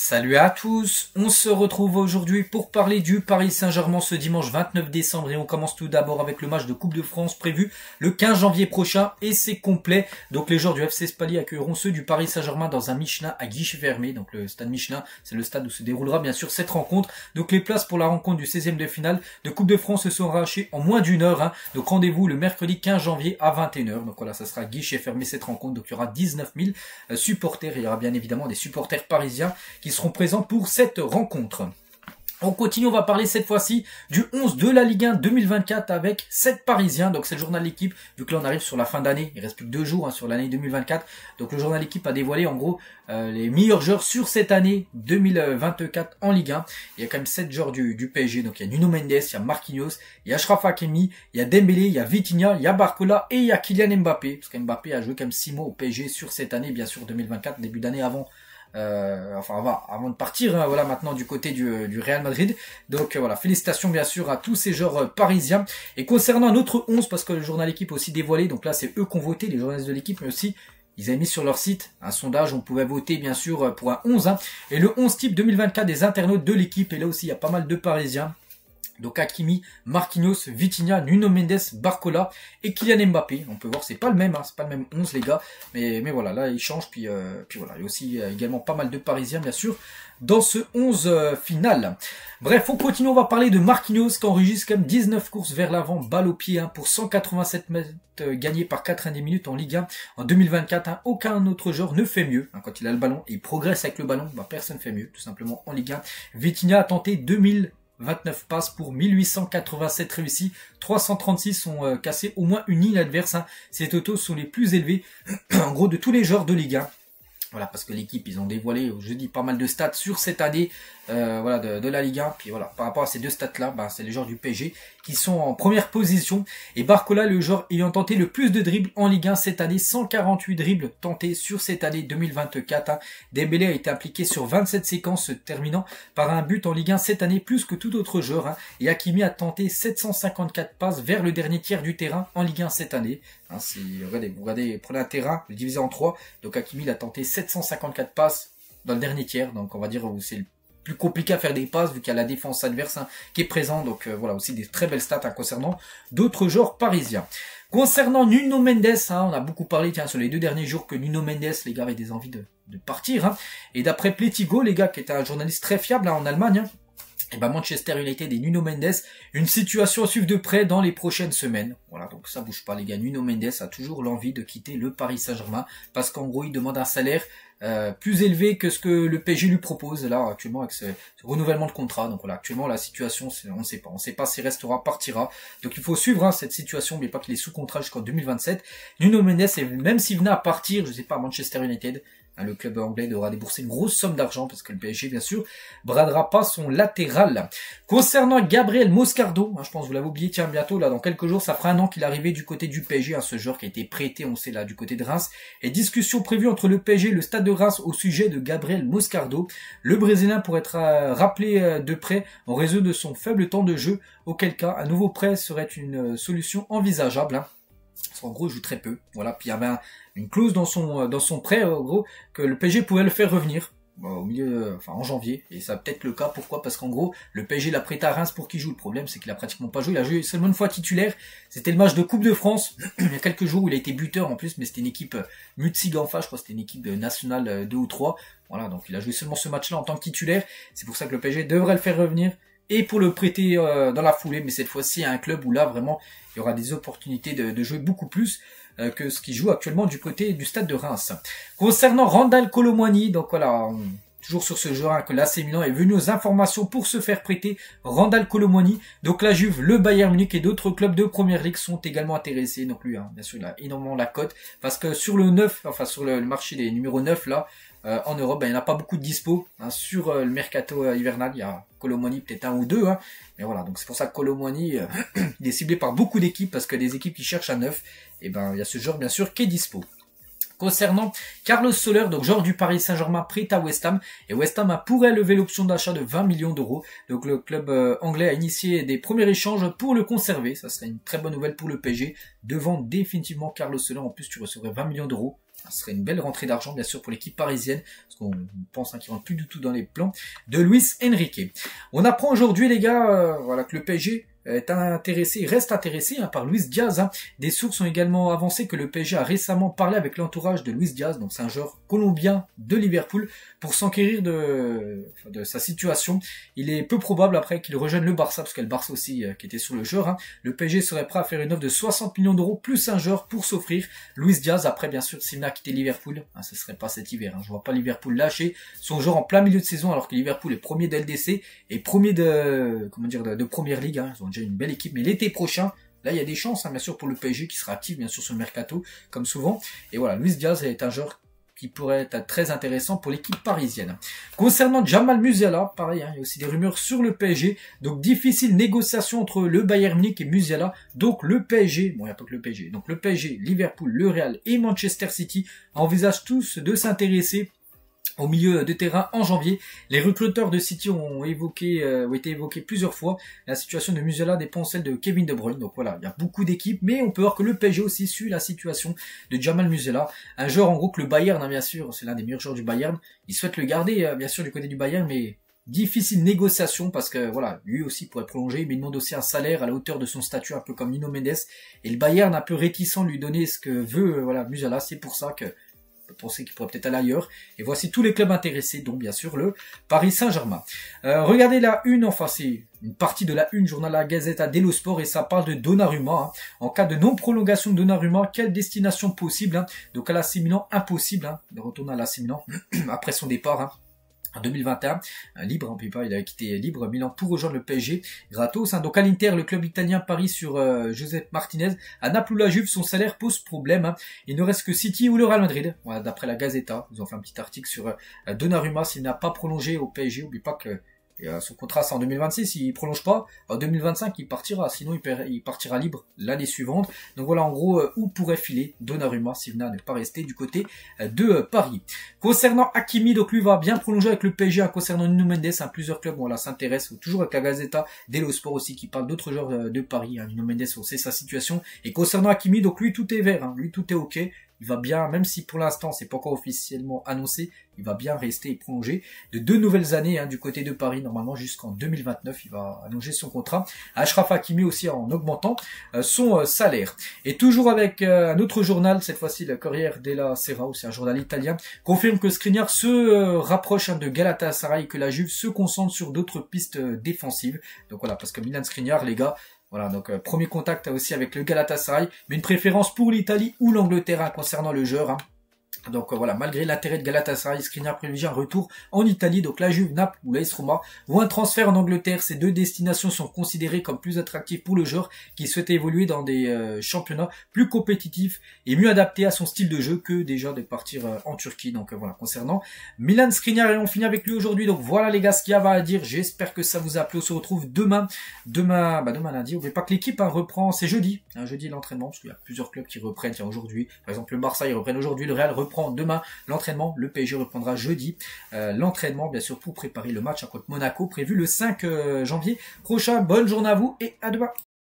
Salut à tous, on se retrouve aujourd'hui pour parler du Paris Saint-Germain ce dimanche 29 décembre et on commence tout d'abord avec le match de Coupe de France prévu le 15 janvier prochain et c'est complet. Donc les joueurs du FC Spali accueilleront ceux du Paris Saint-Germain dans un Michelin à guichet fermé. Donc le stade Michelin, c'est le stade où se déroulera bien sûr cette rencontre. Donc les places pour la rencontre du 16e de finale de Coupe de France se sont arrachées en moins d'une heure. Donc rendez-vous le mercredi 15 janvier à 21h. Donc voilà, ça sera guichet fermé cette rencontre. Donc il y aura 19 000 supporters et il y aura bien évidemment des supporters parisiens qui seront présents pour cette rencontre. On continue, on va parler cette fois-ci du 11 de la Ligue 1 2024 avec 7 Parisiens. Donc c'est le journal L'équipe, vu que là on arrive sur la fin d'année, il reste plus que 2 jours sur l'année 2024. Donc le journal L'équipe a dévoilé en gros les meilleurs joueurs sur cette année 2024 en Ligue 1. Il y a quand même 7 joueurs du PSG, donc il y a Nuno Mendes, il y a Marquinhos, il y a Achraf Hakimi, il y a Dembélé, il y a Vitinha, il y a Barcola et il y a Kylian Mbappé. Parce qu'Mbappé a joué quand même 6 mois au PSG sur cette année, bien sûr 2024, début d'année avant. Avant de partir, voilà, maintenant du côté du Real Madrid. Donc voilà, félicitations bien sûr à tous ces joueurs parisiens. Et concernant notre 11, parce que le journal L'équipe a aussi dévoilé, donc là c'est eux qui ont voté, les journalistes de l'équipe, mais aussi ils avaient mis sur leur site un sondage, on pouvait voter bien sûr pour un 11. Et le 11 type 2024 des internautes de l'équipe, et là aussi il y a pas mal de Parisiens. Donc Hakimi, Marquinhos, Vitinha, Nuno Mendes, Barcola et Kylian Mbappé. On peut voir c'est pas le même, c'est pas le même 11 les gars, mais voilà, là il change puis voilà, il y a aussi également pas mal de Parisiens bien sûr dans ce 11 final. Bref, on continue, on va parler de Marquinhos qui enregistre quand même 19 courses vers l'avant, balle au pied pour 187 mètres gagnés par 90 minutes en Ligue 1 en 2024. Aucun autre joueur ne fait mieux quand il a le ballon et il progresse avec le ballon, personne ne fait mieux tout simplement en Ligue 1. Vitinha a tenté 2029 passes pour 1887 réussis, 336 sont cassés au moins une ligne adverse. Ces totaux sont les plus élevés en gros de tous les joueurs de Ligue 1. Voilà, parce que l'équipe, ils ont dévoilé jeudi pas mal de stats sur cette année voilà, de la Ligue 1. Puis voilà, par rapport à ces deux stats-là, c'est les joueurs du PSG qui sont en première position. Et Barcola, le joueur ayant tenté le plus de dribbles en Ligue 1 cette année, 148 dribbles tentés sur cette année 2024. Dembélé a été impliqué sur 27 séquences, se terminant par un but en Ligue 1 cette année, plus que tout autre joueur. Et Hakimi a tenté 754 passes vers le dernier tiers du terrain en Ligue 1 cette année. Si vous regardez, prenez un terrain, le divisez en 3. Donc Hakimi il a tenté 754 passes dans le dernier tiers. Donc on va dire où c'est le plus compliqué à faire des passes vu qu'il y a la défense adverse qui est présente. Donc voilà, aussi des très belles stats concernant d'autres joueurs parisiens. Concernant Nuno Mendes, on a beaucoup parlé sur les 2 derniers jours que Nuno Mendes, les gars, avaient des envies de partir. Et d'après Plétigo, les gars, qui est un journaliste très fiable en Allemagne, et Manchester United et Nuno Mendes, une situation à suivre de près dans les prochaines semaines. Voilà, donc ça bouge pas les gars. Nuno Mendes a toujours l'envie de quitter le Paris Saint-Germain parce qu'en gros il demande un salaire plus élevé que ce que le PSG lui propose là actuellement avec ce renouvellement de contrat. Donc voilà, actuellement la situation, on sait pas s'il restera, partira. Donc il faut suivre cette situation, mais pas qu'il est sous contrat jusqu'en 2027. Nuno Mendes, même s'il venait à partir, je sais pas, à Manchester United, le club anglais devra débourser une grosse somme d'argent parce que le PSG, bien sûr, bradera pas son latéral. Concernant Gabriel Moscardo, je pense que vous l'avez oublié, bientôt, là, dans quelques jours, ça fera un an qu'il est arrivé du côté du PSG, ce joueur qui a été prêté, on sait, là, du côté de Reims. Et discussion prévue entre le PSG et le stade de Reims au sujet de Gabriel Moscardo. Le Brésilien pourrait être rappelé de près en raison de son faible temps de jeu, auquel cas, un nouveau prêt serait une solution envisageable. Parce qu'en gros, il joue très peu. Voilà, puis il y avait une clause dans son prêt, en gros, que le PSG pouvait le faire revenir au milieu, en janvier. Et ça va peut-être le cas. Pourquoi? Parce qu'en gros, le PSG l'a prêté à Reims pour qu'il joue. Le problème, c'est qu'il a pratiquement pas joué. Il a joué seulement une fois titulaire. C'était le match de Coupe de France. Il y a quelques jours où il a été buteur en plus, mais c'était une équipe Mutsi-Ganfa, je crois que c'était une équipe nationale 2 ou 3. Voilà, donc il a joué seulement ce match-là en tant que titulaire. C'est pour ça que le PSG devrait le faire revenir. Et pour le prêter dans la foulée, mais cette fois-ci à un club où là vraiment il y aura des opportunités de jouer beaucoup plus que ce qui joue actuellement du côté du stade de Reims. Concernant Randal Kolo Muani, donc voilà, toujours sur ce joueur que l'AC Milan est venu aux informations pour se faire prêter Randal Kolo Muani. Donc la Juve, le Bayern Munich et d'autres clubs de première ligue sont également intéressés. Donc lui, bien sûr, il a énormément la cote parce que sur le 9, sur le marché des numéros 9 là, en Europe, il n'y en a pas beaucoup de dispo. Sur le mercato hivernal, il y a Kolo Muani peut-être un ou deux. Mais voilà, donc c'est pour ça que Kolo Muani il est ciblé par beaucoup d'équipes parce que des équipes qui cherchent un 9, et il y a ce joueur bien sûr qui est dispo. Concernant Carlos Soler, donc joueur du Paris Saint-Germain prêt à West Ham, et West Ham pourrait lever l'option d'achat de 20 millions d'euros. Donc le club anglais a initié des premiers échanges pour le conserver. Ça serait une très bonne nouvelle pour le PSG de vendre définitivement Carlos Soler. En plus, tu recevrais 20 millions d'euros. Ce serait une belle rentrée d'argent, bien sûr, pour l'équipe parisienne, parce qu'on pense qu'il ne rentre plus du tout dans les plans de Luis Enrique. On apprend aujourd'hui, les gars, voilà, que le PSG est intéressé, reste intéressé par Luis Diaz. Des sources ont également avancé que le PSG a récemment parlé avec l'entourage de Luis Diaz, donc c'est un joueur colombien de Liverpool, pour s'enquérir de sa situation. Il est peu probable après qu'il rejoigne le Barça, parce qu'il y a le Barça aussi qui était sur le joueur. Le PSG serait prêt à faire une offre de 60 millions d'euros plus un joueur pour s'offrir Luis Diaz. Après, bien sûr, s'il n'a quitté Liverpool, ce serait pas cet hiver. Je vois pas Liverpool lâcher son joueur en plein milieu de saison, alors que Liverpool est premier de LDC et premier de Première Ligue. Ils ont déjà une belle équipe, mais l'été prochain, là il y a des chances, bien sûr, pour le PSG qui sera actif bien sûr sur le mercato comme souvent. Et voilà, Luis Diaz est un joueur qui pourrait être très intéressant pour l'équipe parisienne. Concernant Jamal Musiala, pareil, il y a aussi des rumeurs sur le PSG, donc difficile négociation entre le Bayern Munich et Musiala, donc le PSG, bon il n'y a pas que le PSG, donc le PSG, Liverpool, le Real et Manchester City envisagent tous de s'intéresser au milieu de terrain en janvier. Les recruteurs de City ont été évoqués plusieurs fois. La situation de Musiala dépend celle de Kevin De Bruyne. Donc voilà, il y a beaucoup d'équipes, mais on peut voir que le PSG aussi suit la situation de Jamal Musiala. Un joueur en gros que le Bayern, bien sûr, c'est l'un des meilleurs joueurs du Bayern. Il souhaite le garder, bien sûr, du côté du Bayern, mais difficile négociation parce que voilà, lui aussi pourrait prolonger, mais il demande aussi un salaire à la hauteur de son statut, un peu comme Nuno Mendes. Et le Bayern un peu réticent de lui donner ce que veut Musiala. C'est pour ça que penser qu'il pourrait peut-être aller ailleurs. Et voici tous les clubs intéressés, dont bien sûr le Paris Saint-Germain. Regardez la une, enfin c'est une partie de la une, journal La Gazzetta dello Sport, et ça parle de Donnarumma. En cas de non-prolongation de Donnarumma, quelle destination possible? Donc à l'AC Milan, impossible de retourner à l'AC Milan après son départ. En 2021, libre, il a quitté libre Milan pour rejoindre le PSG gratos. Donc à l'Inter, le club italien parie sur Josep Martinez. À Naples ou la Juve, son salaire pose problème. Il ne reste que City ou le Real Madrid. Voilà, d'après la Gazzetta, ils ont fait un petit article sur Donnarumma s'il n'a pas prolongé au PSG. N'oublie pas que son contrat c'est en 2026, il prolonge pas, en 2025 il partira, sinon il partira libre l'année suivante. Donc voilà en gros où pourrait filer Donnarumma s'il n'a pas resté du côté de Paris. Concernant Hakimi, donc lui va bien prolonger avec le PSG. Concernant Nuno Mendes, plusieurs clubs s'intéressent, toujours avec la Gazzetta dello Sport aussi qui parle d'autres joueurs de Paris. Nuno Mendes, on sait sa situation. Et concernant Hakimi, donc lui tout est vert, lui tout est ok. Il va bien, même si pour l'instant c'est pas encore officiellement annoncé, il va bien rester et prolonger de 2 nouvelles années du côté de Paris, normalement jusqu'en 2029, il va allonger son contrat. Achraf Hakimi aussi en augmentant son salaire. Et toujours avec un autre journal, cette fois-ci le Corriere della Sera, aussi un journal italien, confirme que Skriniar se rapproche de Galatasaray et que la Juve se concentre sur d'autres pistes défensives. Donc voilà, parce que Milan Skriniar, les gars, voilà, donc premier contact aussi avec le Galatasaray, mais une préférence pour l'Italie ou l'Angleterre concernant le joueur. Donc voilà, malgré l'intérêt de Galatasaray, Skriniar privilégie un retour en Italie, donc la Juve, Naples ou l'AS Roma, ou un transfert en Angleterre. Ces deux destinations sont considérées comme plus attractives pour le joueur qui souhaite évoluer dans des championnats plus compétitifs et mieux adaptés à son style de jeu que déjà de partir en Turquie. Donc voilà, concernant Milan Skriniar, et on finit avec lui aujourd'hui. Donc voilà les gars, ce qu'il y avait à dire. J'espère que ça vous a plu. On se retrouve demain lundi. N'oubliez pas que l'équipe reprend, c'est jeudi, jeudi l'entraînement, parce qu'il y a plusieurs clubs qui reprennent. Tiens, aujourd'hui, par exemple le Barça, ils reprennent aujourd'hui, le Real reprend demain l'entraînement, le PSG reprendra jeudi l'entraînement, bien sûr, pour préparer le match contre Monaco prévu le 5 janvier prochain. Bonne journée à vous et à demain.